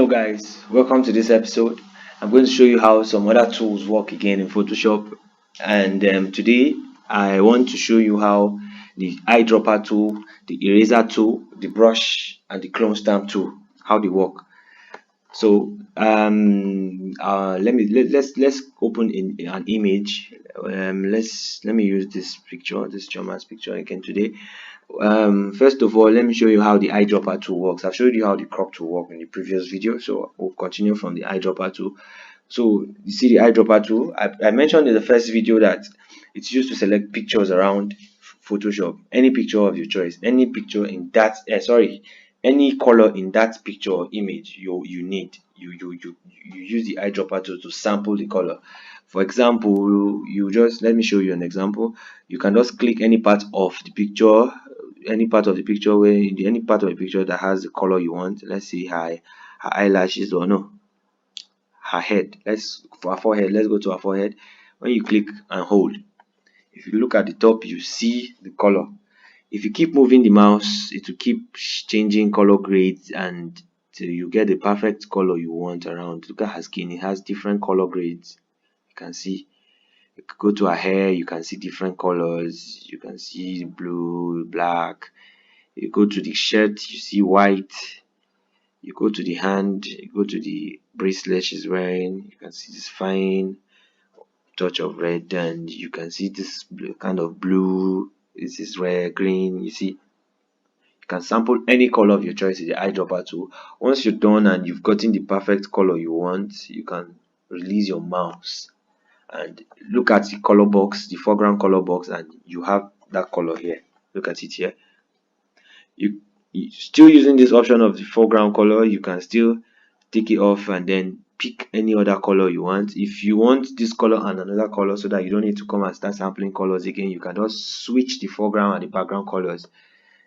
Hello guys, welcome to this episode. I'm going to show you how some other tools work again in Photoshop, and today I want to show you how the eyedropper tool, the eraser tool, the brush and the clone stamp tool, how they work. So let's open in an image. Let me use this picture, this German's picture again today. First of all, let me show you how the eyedropper tool works. I've showed you how the crop tool works in the previous video, so we'll continue from the eyedropper tool. So you see the eyedropper tool. I mentioned in the first video that it's used to select pictures around Photoshop, any picture of your choice, any picture in that any color in that picture or image you need. You use the eyedropper tool to sample the color. For example, let me show you an example. You can just click any part of the picture, any part of the picture that has the color you want. Let's see her eyelashes, or no, her head. For her forehead, let's go to her forehead. When you click and hold, if you look at the top, you see the color. If you keep moving the mouse, it will keep changing color grades and till you get the perfect color you want around. Look at her skin, it has different color grades. You can see. You could go to her hair, you can see different colors. You can see blue, black. You go to the shirt, you see white. You go to the hand, you go to the bracelet she's wearing, you can see this fine touch of red, and you can see this kind of blue. This is red, green. You see, you can sample any color of your choice with the eyedropper tool. Once you're done and you've gotten the perfect color you want, you can release your mouse and look at the color box, the foreground color box, and you have that color here. Look at it here. You still using this option of the foreground color, you can still take it off and then pick any other color you want. If you want this color and another color, so that you don't need to come and start sampling colors again, you can just switch the foreground and the background colors,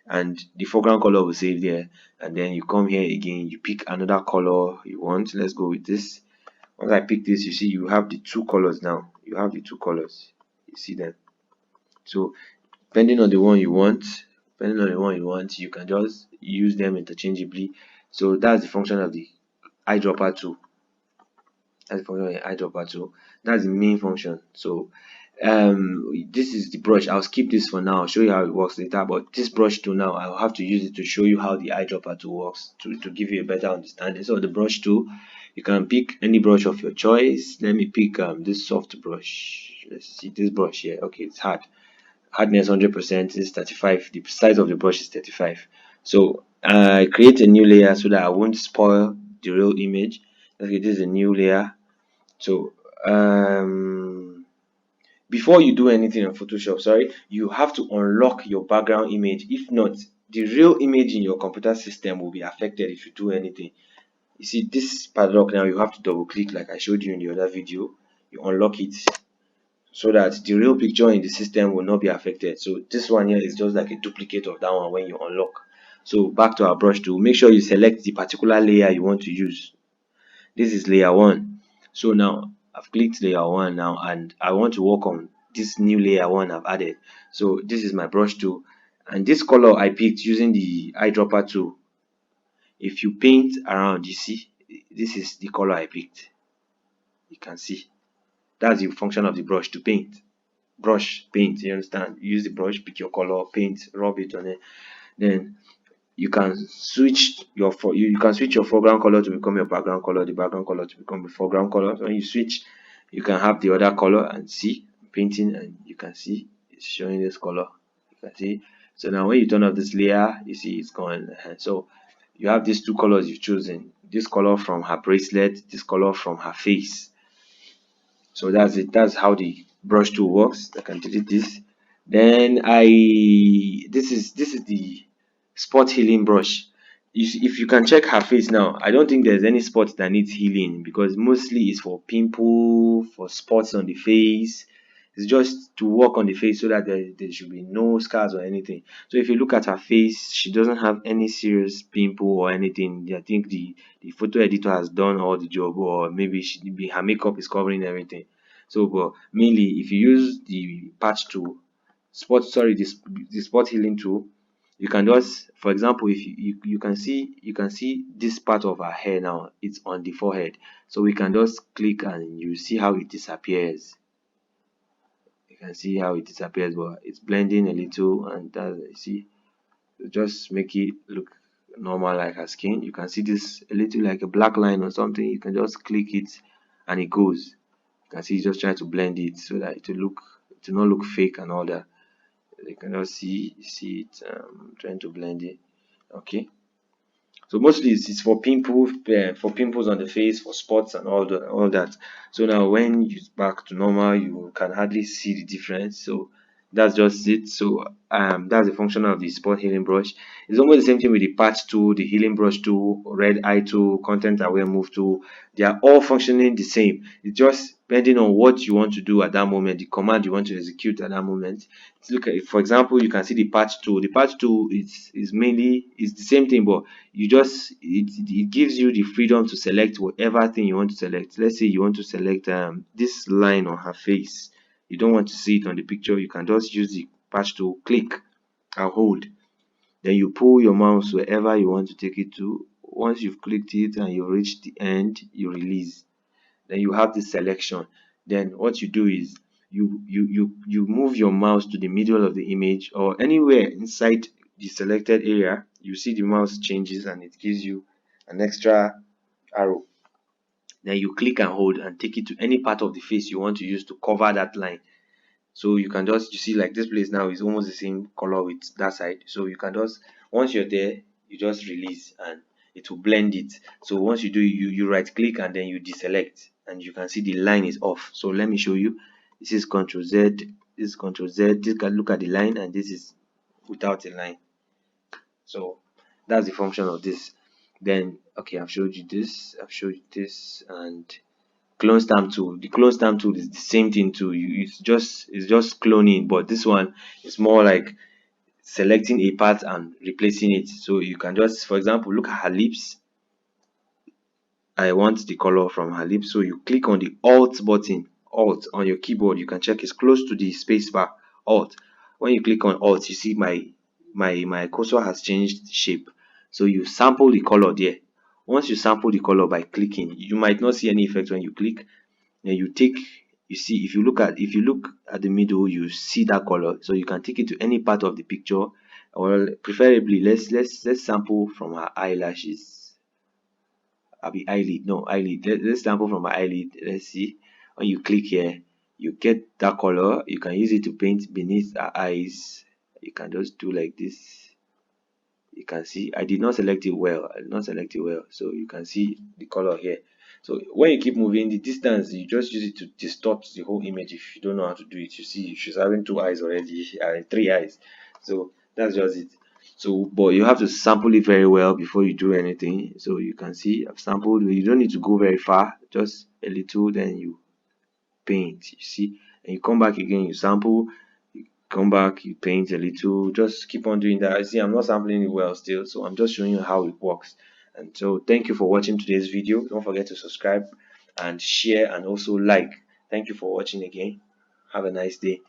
and the foreground color will save there. And then you come here again, you pick another color you want. Let's go with this. Once I pick this, you see you have the two colors now. You have the two colors, you see them. So depending on the one you want, you can just use them interchangeably. So that's the function of the eyedropper tool. That's the function of the eyedropper tool. That's the main function. So this is the brush. I'll skip this for now. I'll show you how it works later. But this brush tool now, I'll have to use it to show you how the eyedropper tool works, to give you a better understanding. So the brush tool, you can pick any brush of your choice. Let me pick this soft brush. Let's see this brush here. Okay, it's hard. Hardness 100% is 35. The size of the brush is 35. So I create a new layer so that I won't spoil the real image. Okay, this is a new layer. So before you do anything in Photoshop, you have to unlock your background image. If not, the real image in your computer system will be affected if you do anything. You see this padlock now, you have to double click like I showed you in the other video. You unlock it so that the real picture in the system will not be affected. So this one here is just like a duplicate of that one when you unlock. So back to our brush tool, make sure you select the particular layer you want to use. This is layer 1. So now I've clicked layer 1 now, and I want to work on this new layer 1 I've added. So this is my brush tool, and this color I picked using the eyedropper tool. If you paint around, you see this is the color I picked. You can see that's the function of the brush, to paint. Brush, paint, you understand? Use the brush, pick your color, paint, rub it on it. Then you can switch your foreground color to become your background color, the background color to become the foreground color. So when you switch, you can have the other color, and see painting, and you can see it's showing this color. You can see. So now when you turn off this layer, you see it's gone. So you have these two colors you've chosen. This color from her bracelet, this color from her face. So that's it. That's how the brush tool works. I can delete this. Then this is the spot healing brush. If you can check her face now, I don't think there's any spot that needs healing, because mostly it's for pimple, for spots on the face. It's just to work on the face so that there should be no scars or anything. So if you look at her face, she doesn't have any serious pimple or anything. I think the photo editor has done all the job, or maybe her makeup is covering everything. So but mainly if you use the patch tool, the spot healing tool, you can just, for example, if you can see this part of her hair now, it's on the forehead, so we can just click and you see how it disappears. You can see how it disappears, but it's blending a little, and that, you see, just make it look normal like her skin. You can see this a little like a black line or something. You can just click it and it goes. You can see just try to blend it so that it will not look fake and all that. You can just see it, trying to blend it. Okay, so mostly it's for pimples on the face, for spots and all that. So now when you back to normal, you can hardly see the difference. So that's just it. So that's the function of the spot healing brush. It's almost the same thing with the patch tool, the healing brush tool, red eye tool, content aware move tool. They are all functioning the same. It's just depending on what you want to do at that moment, the command you want to execute at that moment. Let's look at it. For example, you can see the patch tool. The patch tool is mainly is the same thing, but you just it gives you the freedom to select whatever thing you want to select. Let's say you want to select this line on her face. You don't want to see it on the picture. You can just use the patch tool, click and hold, then you pull your mouse wherever you want to take it to. Once you've clicked it and you reach the end, you release. Then you have the selection. Then what you do is you move your mouse to the middle of the image or anywhere inside the selected area. You see the mouse changes and it gives you an extra arrow. Then you click and hold and take it to any part of the face you want to use to cover that line. So you can just, you see, like this place now is almost the same color with that side. So you can just, once you're there, you just release and it will blend it. So once you do, you right click and then you deselect and you can see the line is off. So let me show you. This is Ctrl Z, this is Ctrl Z. This can look at the line and this is without a line. So that's the function of this. Then okay, I've showed you this, and clone stamp tool. The clone stamp tool is the same thing too. It's just cloning, but this one is more like selecting a part and replacing it. So you can just, for example, look at her lips. I want the color from her lips, so you click on the Alt button, Alt on your keyboard. You can check it's close to the space bar, Alt. When you click on Alt, you see my cursor has changed shape. So you sample the color there. Once you sample the color by clicking, you might not see any effect when you click. Then you see, if you look at the middle, you see that color. So you can take it to any part of the picture, or preferably let's sample from her eyelashes. I'll be eyelid, no eyelid. Let's sample from my eyelid. Let's see. When you click here, you get that color. You can use it to paint beneath her eyes. You can just do like this. You can see I did not select it well. So you can see the color here. So when you keep moving the distance, you just use it to distort the whole image. If you don't know how to do it, you see she's having two eyes already, three eyes. So that's just it. So but you have to sample it very well before you do anything. So you can see I've sampled. You don't need to go very far, just a little, then you paint. You see, and you come back again, you sample, come back, you paint a little. Just keep on doing that. I see I'm not sampling it well still, so I'm just showing you how it works. And so thank you for watching today's video. Don't forget to subscribe and share and also like. Thank you for watching again. Have a nice day.